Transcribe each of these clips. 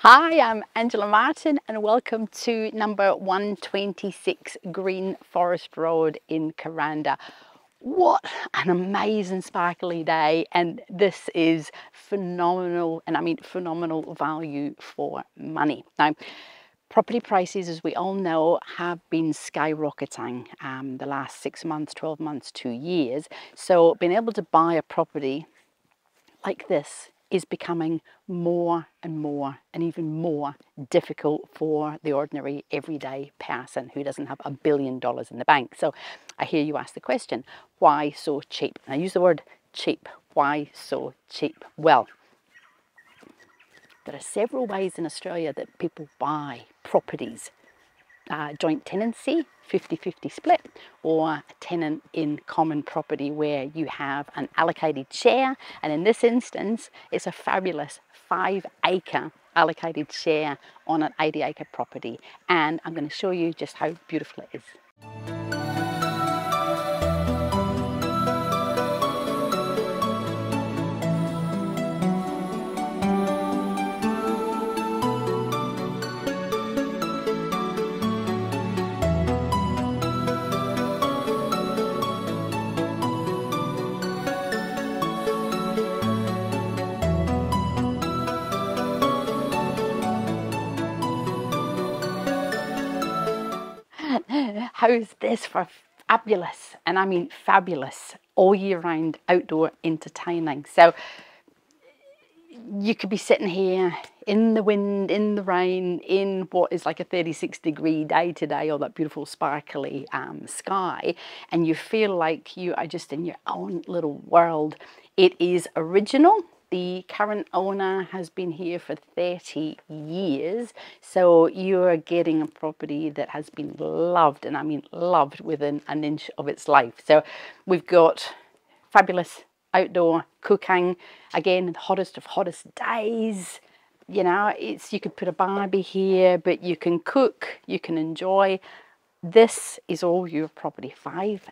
Hi, I'm Angela Martin and welcome to number 126 Green Forest Road in Kuranda. What an amazing sparkly day, and this is phenomenal, and I mean phenomenal value for money. Now, property prices, as we all know, have been skyrocketing the last 6 months, 12 months, 2 years. So being able to buy a property like this is becoming more and more and even more difficult for the ordinary everyday person who doesn't have $1 billion in the bank. So I hear you ask the question, why so cheap? And I use the word cheap. Why so cheap? Well, there are several ways in Australia that people buy properties. Joint tenancy, 50-50 split, or a tenant in common property where you have an allocated share, and in this instance it's a fabulous 5-acre allocated share on an 80-acre property, and I'm going to show you just how beautiful it is. How's this for fabulous, and I mean fabulous, all year round outdoor entertaining? So you could be sitting here in the wind, in the rain, in what is like a 36-degree day today, or that beautiful sparkly sky, and you feel like you are just in your own little world. It is original. The current owner has been here for 30 years, so you are getting a property that has been loved, and I mean loved, within an inch of its life. So we've got fabulous outdoor cooking, again, the hottest of hottest days. You know, you could put a barbie here, but you can cook, you can enjoy. This is all your property. 5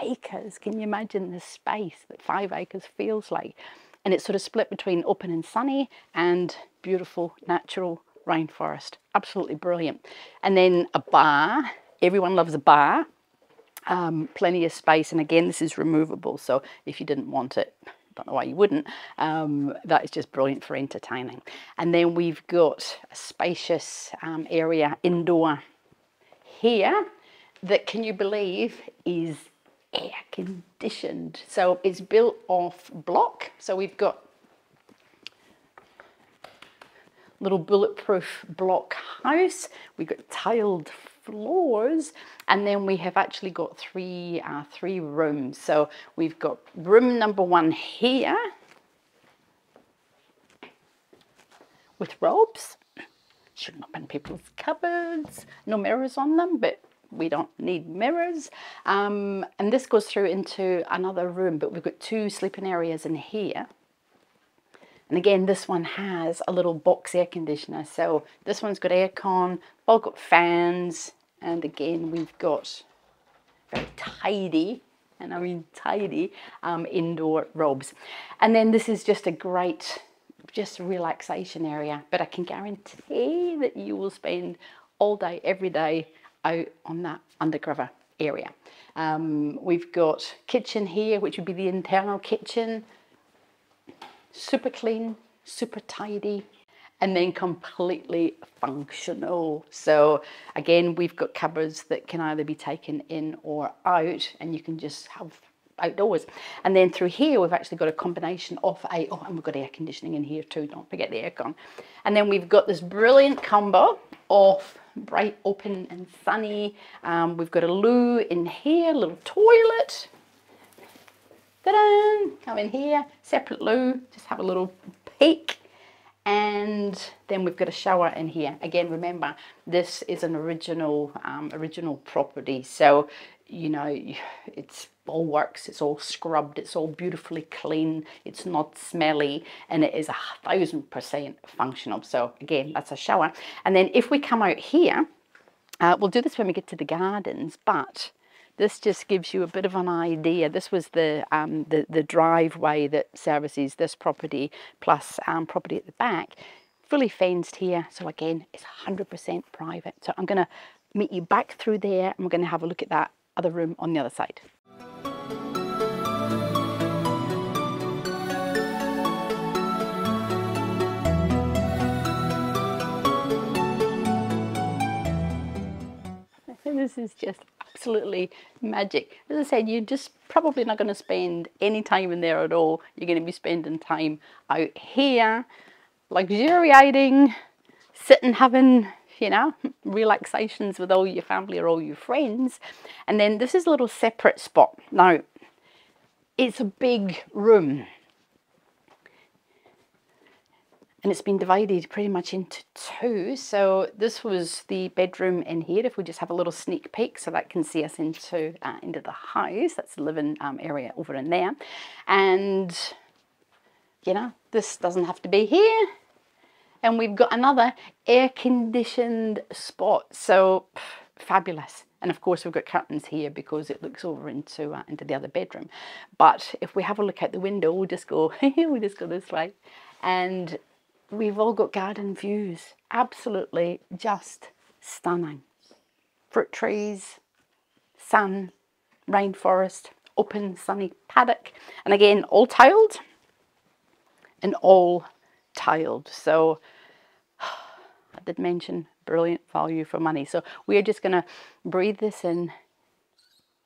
acres. Can you imagine the space that 5 acres feels like? And it's sort of split between open and sunny and beautiful natural rainforest. Absolutely brilliant. And then a bar. Everyone loves a bar. Plenty of space, and again, this is removable, so if you didn't want it, I don't know why you wouldn't, that is just brilliant for entertaining. And then we've got a spacious area indoor here that, can you believe, is air conditioned. So it's built off block, so we've got little bulletproof block house, we've got tiled floors, and then we have actually got three rooms. So we've got room number 1 here with robes. Shouldn't open people's cupboards, no mirrors on them, but we don't need mirrors. And this goes through into another room, but we've got 2 sleeping areas in here. And again, this one has a little box air conditioner. So this one's got aircon, all got fans, and again, we've got very tidy, and I mean tidy, indoor robes. And then this is just a great, just relaxation area. But I can guarantee that you will spend all day, every day out on that undercover area. We've got kitchen here, which would be the internal kitchen. Super clean, super tidy, and then completely functional. So again, we've got cupboards that can either be taken in or out, and you can just have outdoors. And then through here, we've actually got a combination of and we've got air conditioning in here too, don't forget the aircon. And then we've got this brilliant combo of bright, open and sunny. We've got a loo in here, a little toilet. Ta-da! Come in here, separate loo, just have a little peek. And then we've got a shower in here. Again, remember, this is an original property. So, you know, it's all works, it's all scrubbed, it's all beautifully clean, it's not smelly, and it is 1000% functional. So again, that's a shower. And then if we come out here, we'll do this when we get to the gardens, but this just gives you a bit of an idea. This was the driveway that services this property, plus property at the back. fully fenced here. So again, it's 100% private. So I'm going to meet you back through there and we're going to have a look at that other room on the other side. This is just absolutely magic. As I said, you're just probably not going to spend any time in there at all. You're going to be spending time out here, luxuriating, sitting having, you know, relaxations with all your family or all your friends. And then this is a little separate spot. Now, it's a big room. And it's been divided pretty much into two. So this was the bedroom in here. If we just have a little sneak peek, so that can see us into the house. That's the living area over in there. And, you know, this doesn't have to be here. And we've got another air-conditioned spot. So fabulous. And of course we've got curtains here because it looks over into the other bedroom. But if we have a look out the window, we'll just go this way. And we've all got garden views. Absolutely just stunning. Fruit trees, sun, rainforest, open sunny paddock. And again, all tiled and all tiled. So I did mention brilliant value for money. So we're just going to breathe this in.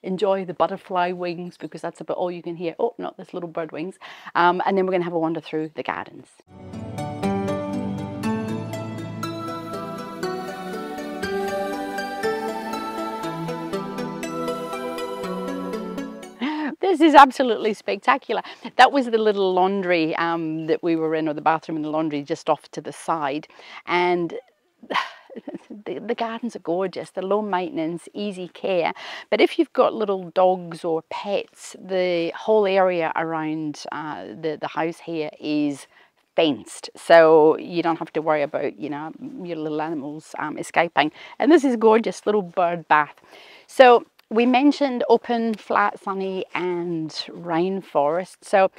Enjoy the butterfly wings because that's about all you can hear. Oh, not this little bird wings. And then we're going to have a wander through the gardens. This is absolutely spectacular. That was the little laundry that we were in, or the bathroom and the laundry just off to the side. And the gardens are gorgeous. They're low maintenance, easy care. But if you've got little dogs or pets, the whole area around the house here is fenced, so you don't have to worry about, you know, your little animals escaping. And this is gorgeous little bird bath. So we mentioned open, flat, sunny and rainforest. So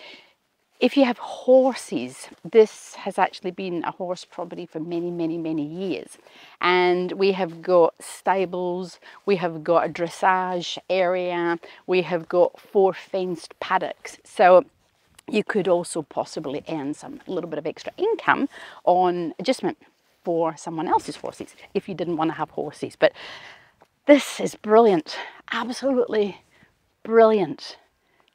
if you have horses, this has actually been a horse property for many, many, many years. And we have got stables, we have got a dressage area, we have got 4 fenced paddocks. So you could also possibly earn a little bit of extra income on adjustment for someone else's horses if you didn't want to have horses. But this is brilliant, absolutely brilliant.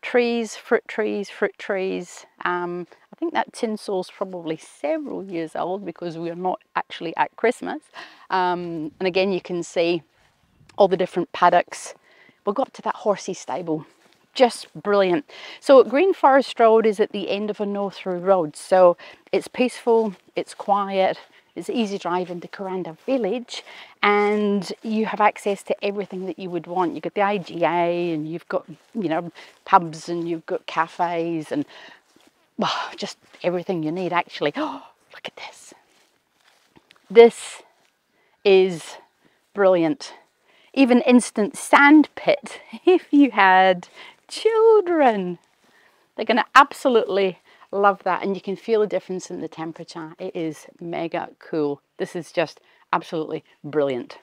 Trees, fruit trees, fruit trees. I think that tinsel's probably several years old because we are not actually at Christmas. And again, you can see all the different paddocks. We'll go up to that horsey stable. Just brilliant. So Green Forest Road is at the end of a no-through road. So it's peaceful, it's quiet, it's easy driving to Kuranda Village, and you have access to everything that you would want. You've got the IGA, and you've got, you know, pubs, and you've got cafes, and well, just everything you need actually. Oh, look at this. This is brilliant. Even instant sand pit if you had children. They're going to absolutely love that, and you can feel the difference in the temperature. It is mega cool. This is just absolutely brilliant.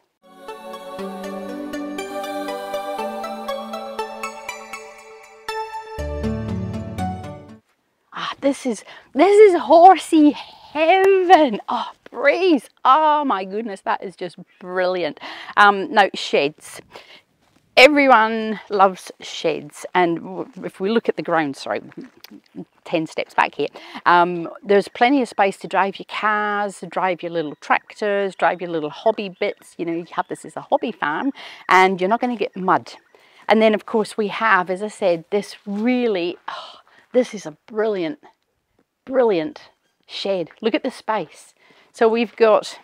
This is horsey heaven. Oh, breeze. Oh my goodness, that is just brilliant. Now, sheds. Everyone loves sheds, and if we look at the ground, sorry, 10 steps back here, there's plenty of space to drive your cars, drive your little tractors, drive your little hobby bits. You know, you have this as a hobby farm, and you're not going to get mud. And then, of course, we have, as I said, this really, this is a brilliant, brilliant shed. Look at the space. So we've got,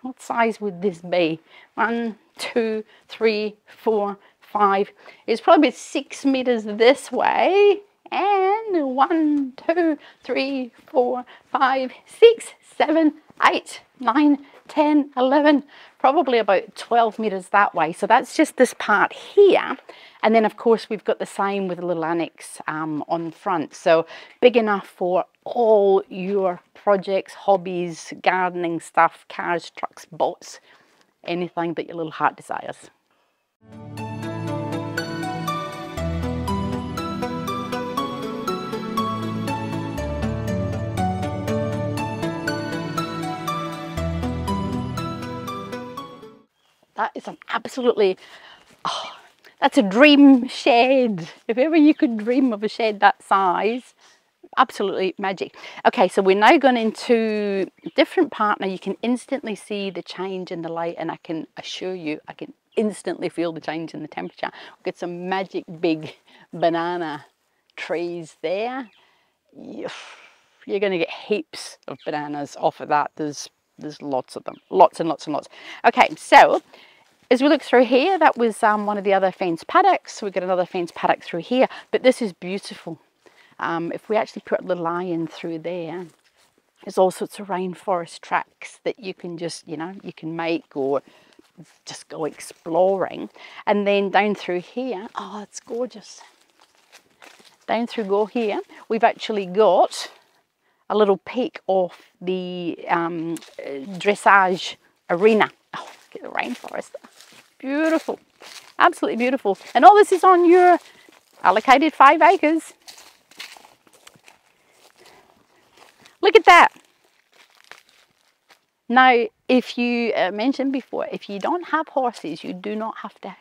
what size would this be? 1, 2, 3, 4, 5. It's probably 6 meters this way. And 1, 2, 3, 4, 5, 6, 7, 8. 9, 10, 11, probably about 12 meters that way. So that's just this part here. And then of course we've got the same with a little annex on front. So big enough for all your projects, hobbies, gardening stuff, cars, trucks, boats, anything that your little heart desires. That is an absolutely, oh, that's a dream shed. If ever you could dream of a shed that size, absolutely magic. Okay, so we're now going into a different part. Now you can instantly see the change in the light, and I can assure you, I can instantly feel the change in the temperature. We've got some magic big banana trees there. You're going to get heaps of bananas off of that. There's lots of them, lots and lots and lots. Okay, so as we look through here, that was one of the other fence paddocks. We've got another fence paddock through here, but this is beautiful. If we actually put the line through there, there's all sorts of rainforest tracks that you can just, you know, you can make or just go exploring. And then down through here, oh, it's gorgeous. Down through here, we've actually got a little peek off the dressage arena. Oh, look at the rainforest. Beautiful, absolutely beautiful. And all this is on your allocated 5 acres. Look at that. Now, if you mentioned before, if you don't have horses, you do not have to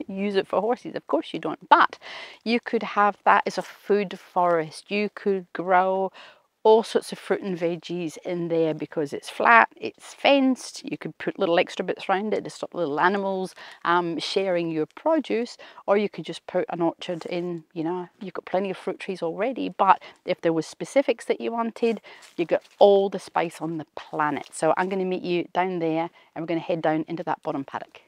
use it for horses. Of course you don't, but you could have that as a food forest. You could grow all sorts of fruit and veggies in there because it's flat, it's fenced. You could put little extra bits around it to stop little animals sharing your produce, or you could just put an orchard in. You know, you've got plenty of fruit trees already, but if there was specifics that you wanted, you got all the space on the planet. So I'm going to meet you down there, and we're going to head down into that bottom paddock.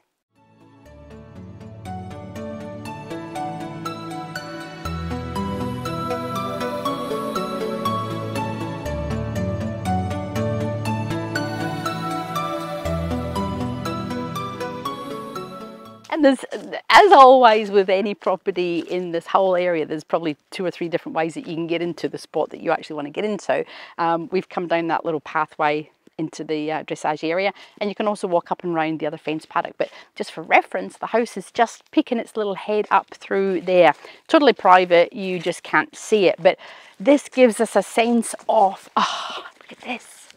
And there's, as always with any property in this whole area, there's probably 2 or 3 different ways that you can get into the spot that you actually want to get into. We've come down that little pathway into the dressage area, and you can also walk up and round the other fence paddock. But just for reference, the house is just peeking its little head up through there. Totally private, you just can't see it. But this gives us a sense of, oh, look at this.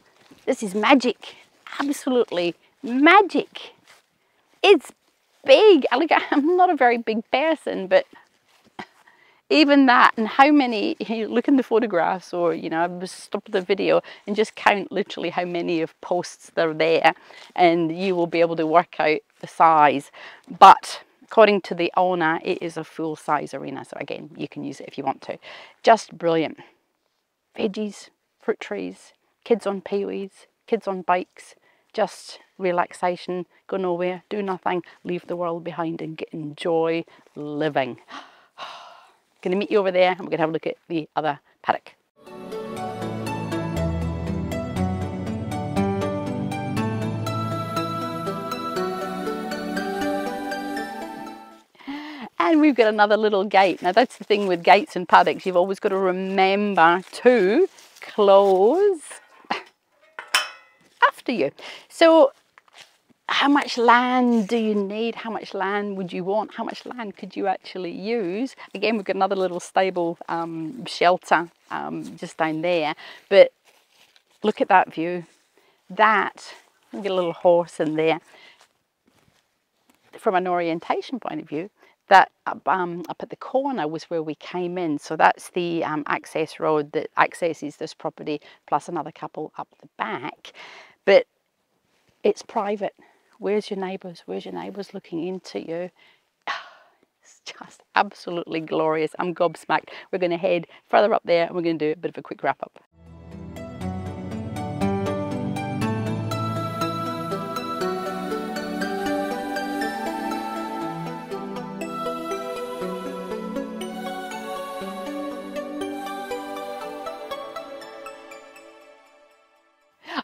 This is magic, absolutely magic. It's big. I'm not a very big person, but even that, and how many, you look in the photographs, or you know, stop the video and just count literally how many of posts there are there, and you will be able to work out the size. But according to the owner, it is a full size arena, so again, you can use it if you want to. Just brilliant. Veggies, fruit trees, kids on peewees, kids on bikes, just relaxation, go nowhere, do nothing, leave the world behind and enjoy living. Going to meet you over there, and we're going to have a look at the other paddock. And we've got another little gate. Now that's the thing with gates and paddocks, you've always got to remember to close after you. So how much land do you need? How much land would you want? How much land could you actually use? Again, we've got another little stable shelter just down there. But look at that view. That, we've got a little horse in there. From an orientation point of view, that up at the corner was where we came in. So that's the access road that accesses this property, plus another couple up the back. But it's private. Where's your neighbours? Where's your neighbours looking into you? It's just absolutely glorious. I'm gobsmacked. We're going to head further up there, and we're going to do a bit of a quick wrap up.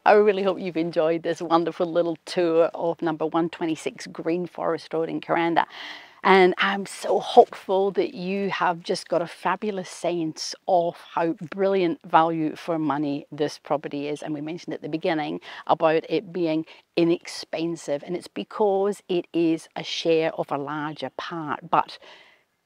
I really hope you've enjoyed this wonderful little tour of number 126 Green Forest Road in Kuranda. And I'm so hopeful that you have just got a fabulous sense of how brilliant value for money this property is. And we mentioned at the beginning about it being inexpensive, and it's because it is a share of a larger part. But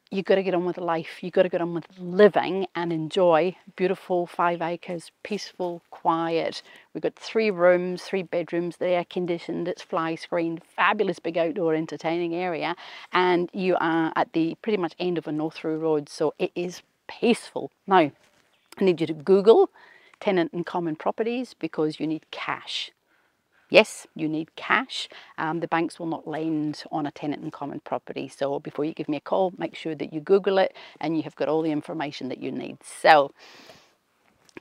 you've got to get on with life. You've got to get on with living and enjoy beautiful 5 acres, peaceful, quiet. We've got 3 rooms, 3 bedrooms, they're air conditioned, it's fly screened, fabulous big outdoor entertaining area. And you are at the pretty much end of a North Road road, so it is peaceful. Now, I need you to Google tenant and common properties because you need cash. Yes, you need cash. The banks will not lend on a tenant in common property. So before you give me a call, make sure that you Google it and you have got all the information that you need. So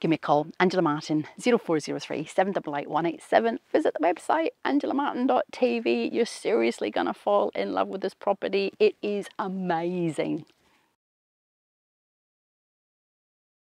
give me a call, Angela Martin, 0403 788 187. Visit the website, angelamartin.tv. You're seriously going to fall in love with this property. It is amazing.